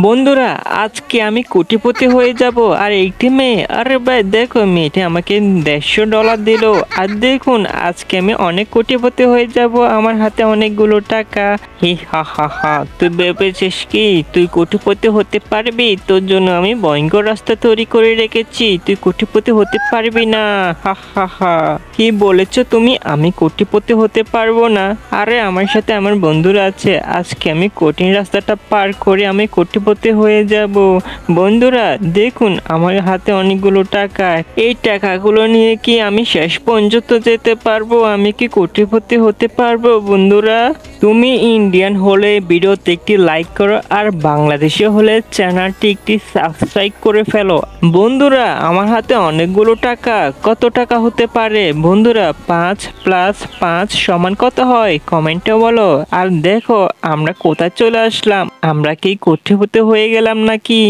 বন্ধুরা, আজকে আমি কোটিপতি হয়ে যাব। আর একটি মেয়ে, আরে ভাই দেখো, মেয়েটি আমাকে $150 দিল। আর দেখুন, আজকে আমি অনেক কোটিপতি হয়ে যাব, আমার হাতে অনেকগুলো টাকা। হি হা হা হা, তুই ভেবেছিস কি তুই কোটিপতি হতে পারবি? তোর জন্য আমি ভয়ঙ্কর রাস্তা তৈরি করে রেখেছি, তুই কোটিপতি হতে পারবি না। হা হা হা, কি বলেছো তুমি? আমি কোটিপতি হতে পারবো না? আরে আমার সাথে আমার বন্ধুরা আছে, আজকে আমি কঠিন রাস্তাটা পার করে আমি কোটিপতি হয়ে যাব। বন্ধুরা দেখুন, আমার হাতে অনেকগুলো টাকা। এই টাকাগুলো নিয়ে কি আমি শেষ পর্যন্ত যেতে পারবো? আমি কি কোটিপতি হতে পারবো? বন্ধুরা, তুমি ইন্ডিয়ান হলে ভিডিওতে একটি লাইক করো, আর বাংলাদেশি হলে চ্যানেলটি একটি সাবস্ক্রাইব করে ফেলো। বন্ধুরা, আমার হাতে অনেকগুলো টাকা। কত টাকা হতে পারে বন্ধুরা? 5 + 5 সমান কত হয়? কমেন্টে বলো। আর দেখো, আমরা কোথায় চলে আসলাম? আমরা কি কোটিপতি হয়ে গেলাম নাকি?